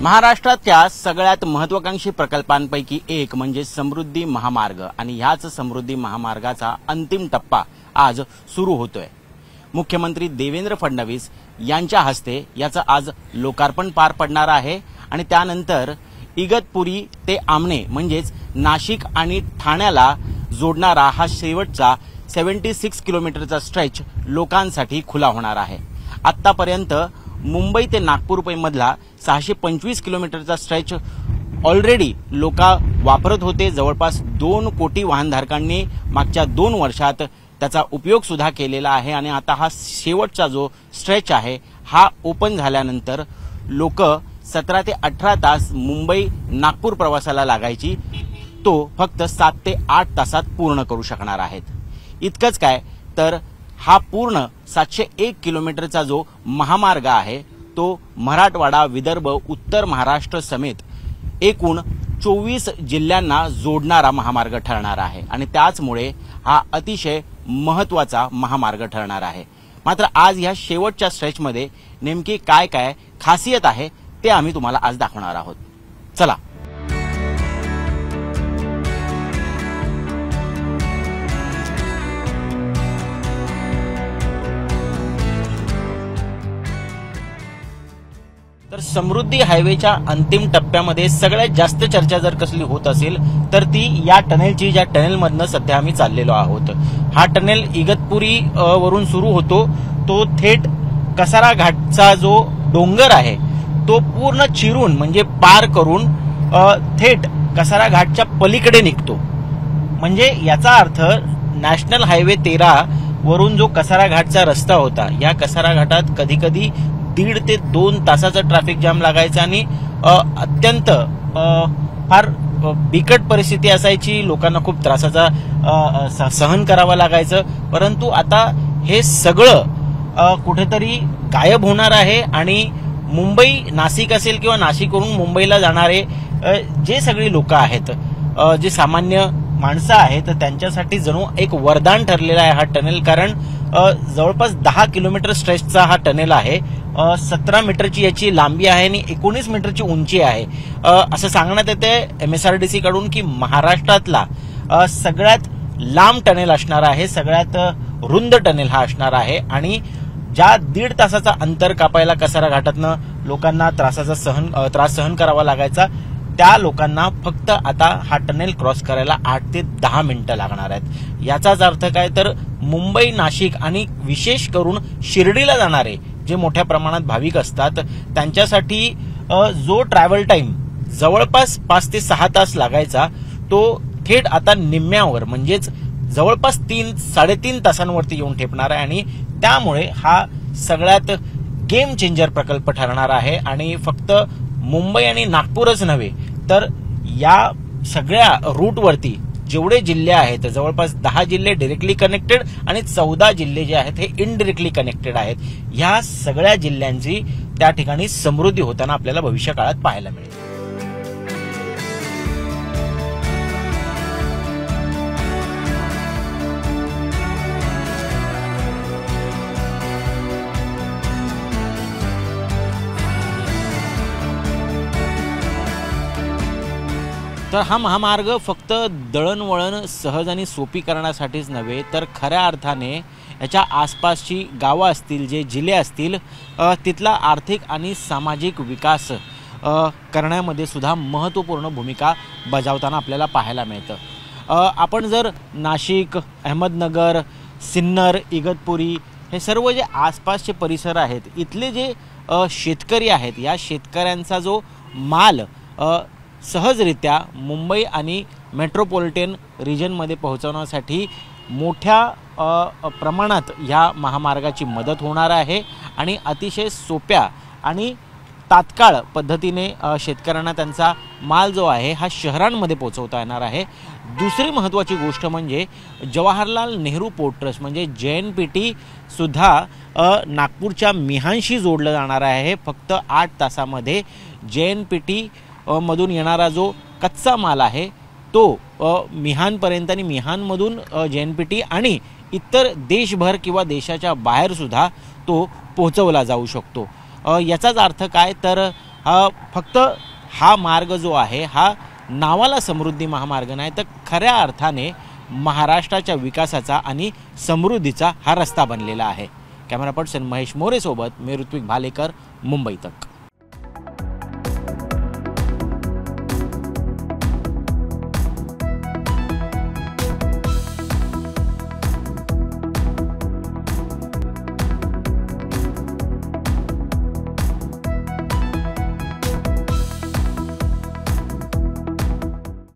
महाराष्ट्राच्या सगळ्यात महत्त्वाकांक्षी प्रकल्पांपैकी एक म्हणजे समृद्धी महामार्ग आणि ह्याच समृद्धी महामार्गाचा अंतिम टप्पा आज सुरू होतोय। मुख्यमंत्री देवेंद्र फडणवीस यांच्या हस्ते याचं आज लोकार्पण पार पडणार आहे आणि त्यानंतर इगतपुरी ते आमणे म्हणजेच नाशिक आणि ठाण्याला जोडणारा हा शेवटचा 76 किलोमीटरचा स्ट्रेच लोकांसाठी खुला होणार आहे। आतापर्यंत मुंबई ते नागपूर मधला 625 किलोमीटरचा स्ट्रेच ऑलरेडी लोक वापरत होते। जवळपास 2 कोटी वाहनधारकांनी मागच्या 2 वर्षात त्याचा उपयोग सुद्धा केलेला आहे आणि आता हा शेवटचा जो स्ट्रेच आहे हा ओपन झाल्यानंतर लोक 17 ते 18 तास मुंबई नागपूर प्रवासाला लागायची तो फक्त 7 ते 8 तासात पूर्ण करू शकणार आहेत। इतकंच काय तर हा पूर्ण 701 किलोमीटरचा जो महामार्ग आहे तो मराठवाडा, विदर्भ, उत्तर महाराष्ट्र समेत एकूण 24 जिल्ह्यांना जोडणारा महामार्ग ठरणार आहे आणि त्याचमुळे हा अतिशय महत्त्वाचा महामार्ग ठरणार आहे। मात्र आज या शेवटच्या स्ट्रेचमध्ये नेमकी काय काय खासियत आहे ते आम्ही तुम्हाला आज दाखवणार आहोत। चला तर समृद्धी हायवेच्या अंतिम टप्प्यामध्ये सगळ्यात जास्त चर्चा जर कसली होत असेल तर ती या टनेलची, ज्या टनेलमधनं सध्या आम्ही चाललेलो आहोत। हा टनेल इगतपुरी वरून सुरू होतो, तो थेट कसारा घाटचा जो डोंगर आहे तो पूर्ण चिरून म्हणजे पार करून थेट कसारा घाटच्या पलीकडे निघतो। म्हणजे याचा अर्थ नॅशनल हायवे 13 वरून जो कसारा घाटचा रस्ता होता, या कसारा घाटात कधी कधी 1.5 ते 2 तासाचा ट्रॅफिक जाम लागायचा आणि अत्यंत फार बिकट परिस्थिती असायची। लोकांना खूप त्रासाचा सहन करावा लागायचं। परंतु आता हे सगळं कुठेतरी गायब होणार आहे आणि मुंबई, नाशिक असेल किंवा नाशिकवरून मुंबईला जाणारे जे सगळी लोक आहेत, जे सामान्य माणसं आहेत, त्यांच्यासाठी जणू एक वरदान ठरलेला आहे हा टनेल। कारण जवळपास 10 किलोमीटर स्ट्रेचचा हा टनेल आहे। 17 मीटरची याची लांबी आहे आणि 19 मीटरची उंची आहे। असं सांगण्यात येते MSRDC कडून की महाराष्ट्रातला सगळ्यात लांब टनेल असणार आहे, सगळ्यात रुंद टनेल हा असणार आहे आणि ज्या 1.5 तासाचा अंतर कापायला कसारा घाटातनं लोकांना त्रास सहन करावा लागायचा, त्या लोकांना फक्त आता हा टनेल क्रॉस करायला 8 ते 10 मिनिटं लागणार आहेत। याचाच अर्थ काय तर मुंबई, नाशिक आणि विशेष करून शिर्डीला जाणारे जे मोठ्या प्रमाणात भाविक असतात त्यांच्यासाठी जो ट्रॅव्हल टाइम जवळपास 5 ते 6 तास लागायचा तो थेट आता निम्म्यावर म्हणजेच जवळपास 3-3.5 तासांवरती येऊन ठेपणार आहे आणि त्यामुळे हा सगळ्यात गेम चेंजर प्रकल्प ठरणार आहे। आणि फक्त मुंबई आणि नागपूरच नव्हे तर या सगळ्या रूटवरती जेवढे जिल्हे आहेत, जवळपास 10 जिल्हे डायरेक्टली कनेक्टेड आणि 14 जिल्हे जे आहेत हे इनडायरेक्टली कनेक्टेड आहेत। या सगळ्या जिल्ह्यांची त्या ठिकाणी समृद्धी होताना आपल्याला भविष्य काळात पाहायला मिळेल। तर हा महामार्ग फक्त दळणवळण सहज आणि सोपी करण्यासाठीच नव्हे तर खऱ्या अर्थाने याच्या आसपासची गावं असतील, जे जिल्हे असतील, तिथला आर्थिक आणि सामाजिक विकास करण्यामध्ये सुद्धा महत्त्वपूर्ण भूमिका बजावताना आपल्याला पाहायला मिळतं। आपण जर नाशिक, अहमदनगर, सिन्नर, इगतपुरी हे सर्व जे आसपासचे परिसर आहेत, इथले जे शेतकरी आहेत, या शेतकऱ्यांचा जो माल सहजरित्या मुंबई आणि मेट्रोपॉलिटन रिजनमध्ये पोहोचवण्यासाठी मोठ्या प्रमाणात या महामार्गाची मदत होणार आहे आणि अतिशय सोप्या आणि तात्काळ पद्धतीने शेतकऱ्यांना त्यांचा माल जो आहे हा शहरांमध्ये पोहोचवता येणार आहे। दुसरी महत्त्वाची गोष्ट म्हणजे जवाहरलाल नेहरू पोर्ट ट्रस्ट म्हणजे JNPT सुद्धा नागपूरच्या मिहानशी जोडलं जाणार आहे। फक्त 8 तासामध्ये JNPT मधून येणारा जो कच्चा माल आहे तो मिहानपर्यंत आणि मिहानमधून JNPT आणि इतर देशभर किंवा देशाच्या बाहेर सुद्धा तो पोहोचवला जाऊ शकतो। याचाच अर्थ काय तर फक्त हा मार्ग जो आहे हा नावाला समृद्धी महामार्ग नाही, तर खऱ्या अर्थाने महाराष्ट्राच्या विकासाचा आणि समृद्धीचा हा रस्ता बनलेला आहे। कॅमेरा पर्सन महेश मोरे सोबत मी ऋत्विक भालेकर, मुंबई तक।